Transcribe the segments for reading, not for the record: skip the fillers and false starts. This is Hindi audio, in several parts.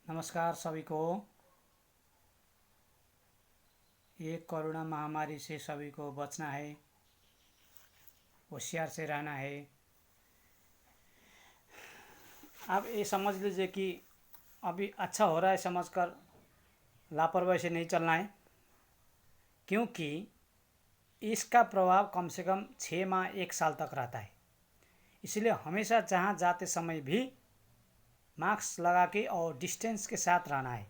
नमस्कार सभी को। ये कोरोना महामारी से सभी को बचना है, होशियार से रहना है। आप ये समझ लीजिए कि अभी अच्छा हो रहा है समझकर लापरवाही से नहीं चलना है, क्योंकि इसका प्रभाव कम से कम 6 माह 1 साल तक रहता है। इसलिए हमेशा जहाँ जाते समय भी मास्क लगा के और डिस्टेंस के साथ रहना है।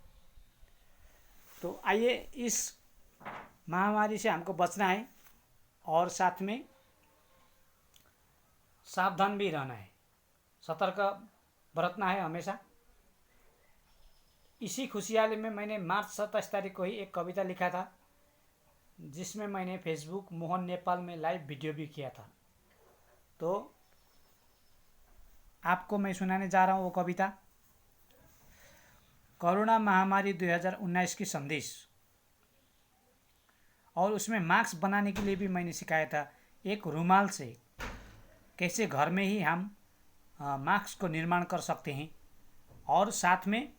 तो आइए, इस महामारी से हमको बचना है और साथ में सावधान भी रहना है, सतर्क बरतना है हमेशा। इसी खुशहाली में मैंने मार्च 27 तारीख को ही एक कविता लिखा था, जिसमें मैंने फेसबुक मोहन नेपाल में लाइव वीडियो भी किया था। तो आपको मैं सुनाने जा रहा हूँ वो कविता। कोरोना महामारी 2019 की संदेश। और उसमें मास्क बनाने के लिए भी मैंने सिखाया था, एक रुमाल से कैसे घर में ही हम मास्क को निर्माण कर सकते हैं, और साथ में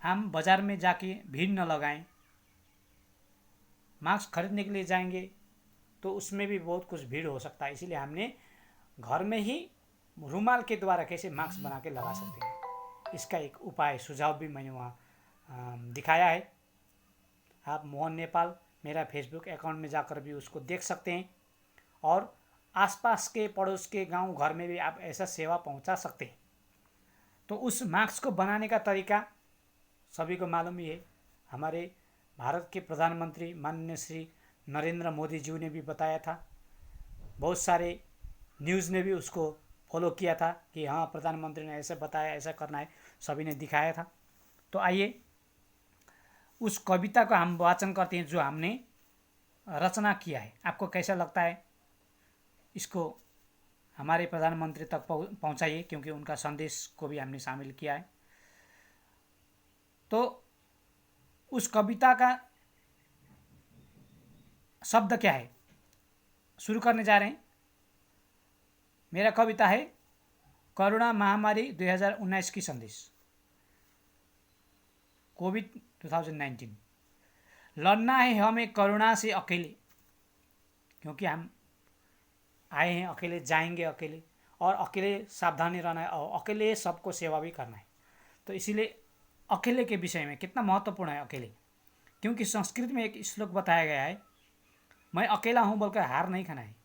हम बाज़ार में जाके भीड़ न लगाएं। मास्क खरीदने के लिए जाएंगे तो उसमें भी बहुत कुछ भीड़ हो सकता है, इसीलिए हमने घर में ही रुमाल के द्वारा कैसे मास्क बना के लगा सकते हैं, इसका एक उपाय सुझाव भी मैंने वहाँ दिखाया है। आप मोहन नेपाल मेरा फेसबुक अकाउंट में जाकर भी उसको देख सकते हैं, और आसपास के पड़ोस के गांव घर में भी आप ऐसा सेवा पहुंचा सकते हैं। तो उस मास्क को बनाने का तरीका सभी को मालूम ही है। हमारे भारत के प्रधानमंत्री माननीय श्री नरेंद्र मोदी जी ने भी बताया था, बहुत सारे न्यूज़ ने भी उसको फॉलो किया था कि हाँ, प्रधानमंत्री ने ऐसे बताया, ऐसा करना है, सभी ने दिखाया था। तो आइए उस कविता को हम वाचन करते हैं जो हमने रचना किया है। आपको कैसा लगता है, इसको हमारे प्रधानमंत्री तक पहुंचाइए, क्योंकि उनका संदेश को भी हमने शामिल किया है। तो उस कविता का शब्द क्या है, शुरू करने जा रहे हैं। मेरा कविता है कोरोना महामारी 2019 की संदेश, कोविड-19। लड़ना है हमें कोरोना से अकेले, क्योंकि हम आए हैं अकेले, जाएंगे अकेले, और अकेले सावधानी रहना है, और अकेले सबको सेवा भी करना है। तो इसीलिए अकेले के विषय में कितना महत्वपूर्ण है अकेले, क्योंकि संस्कृत में एक श्लोक बताया गया है, मैं अकेला हूँ बोलकर हार नहीं खाना है।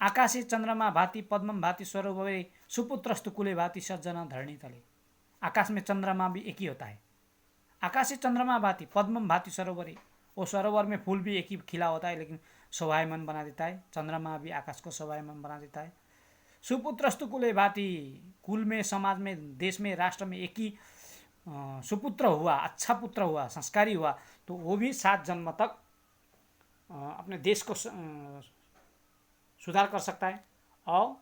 आकाशे चंद्रमा भांति पद्मम भांति सरोवरे सुपुत्रस्तु कुले भांति सज्जन धरणी तले। आकाश में चंद्रमा भी एक ही होता है। आकाशे चंद्रमा भांति पद्मम भांति सरोवरे, वो सरोवर में फूल भी एक ही खिला होता है, लेकिन शोभायमान बना देता है। चंद्रमा भी आकाश को शोभायमान बना देता है। सुपुत्रस्तु कुले भांति, कुल में, समाज में, देश में, राष्ट्र में एक ही सुपुत्र हुआ, अच्छा पुत्र हुआ, संस्कारी हुआ, तो वो भी 7 जन्म तक अपने देश को सुधार कर सकता है। और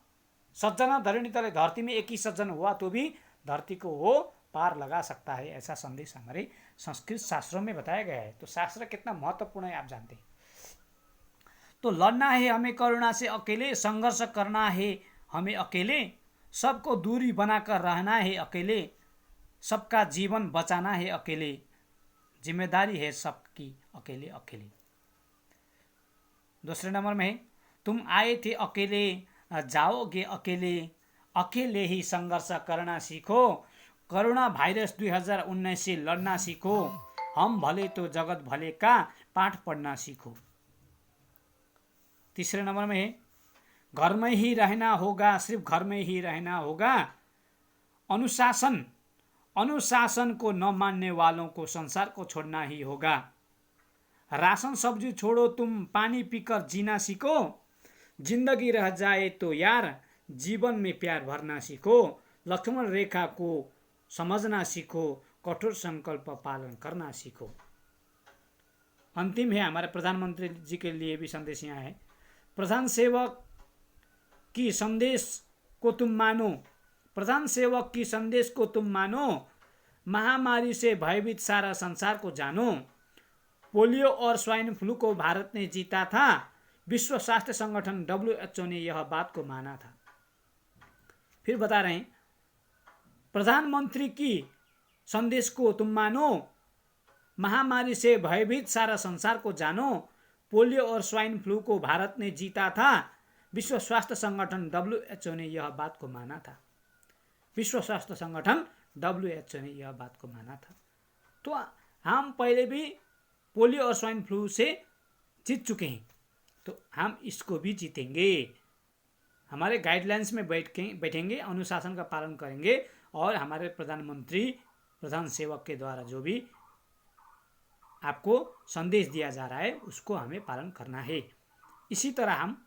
सज्जन धरणी तले, धरती में एक ही सज्जन हुआ तो भी धरती को वो पार लगा सकता है। ऐसा संदेश हमारे संस्कृत शास्त्रों में बताया गया है। तो शास्त्र कितना महत्वपूर्ण है आप जानते हैं। तो लड़ना है हमें कोरोना से अकेले, संघर्ष करना है हमें अकेले, सबको दूरी बनाकर रहना है अकेले, सबका जीवन बचाना है अकेले, जिम्मेदारी है सबकी अकेले अकेले। दूसरे नंबर में है, तुम आए थे अकेले, जाओगे अकेले, अकेले ही संघर्ष करना सीखो, कोरोना वायरस 2019 से लड़ना सीखो, हम भले तो जगत भले का पाठ पढ़ना सीखो। तीसरे नंबर में है, घर में ही रहना होगा, सिर्फ घर में ही रहना होगा, अनुशासन को न मानने वालों को संसार को छोड़ना ही होगा, राशन सब्जी छोड़ो तुम पानी पीकर जीना सीखो, जिंदगी रह जाए तो यार जीवन में प्यार भरना सीखो, लक्ष्मण रेखा को समझना सीखो, कठोर संकल्प पालन करना सीखो। अंतिम है, हमारे प्रधानमंत्री जी के लिए भी संदेश यहाँ है, प्रधान सेवक की संदेश को तुम मानो, प्रधान सेवक की संदेश को तुम मानो, महामारी से भयभीत सारा संसार को जानो, पोलियो और स्वाइन फ्लू को भारत ने जीता था, विश्व स्वास्थ्य संगठन WHO ने यह बात को माना था। फिर बता रहे हैं, प्रधानमंत्री की संदेश को तुम मानो, महामारी से भयभीत सारा संसार को जानो। पोलियो और स्वाइन फ्लू को भारत ने जीता था, विश्व स्वास्थ्य संगठन WHO ने यह बात को माना था। विश्व स्वास्थ्य संगठन WHO ने यह बात को माना था। तो हम पहले भी पोलियो और स्वाइन फ्लू से जीत चुके हैं, तो हम इसको भी जीतेंगे। हमारे गाइडलाइंस में बैठेंगे, अनुशासन का पालन करेंगे और हमारे प्रधानमंत्री, प्रधान सेवक के द्वारा जो भी आपको संदेश दिया जा रहा है उसको हमें पालन करना है। इसी तरह हम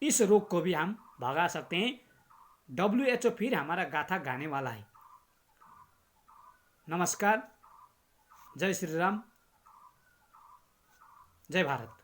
इस रोग को भी हम भगा सकते हैं। WHO फिर हमारा गाथा गाने वाला है। नमस्कार, जय श्री राम, जय भारत।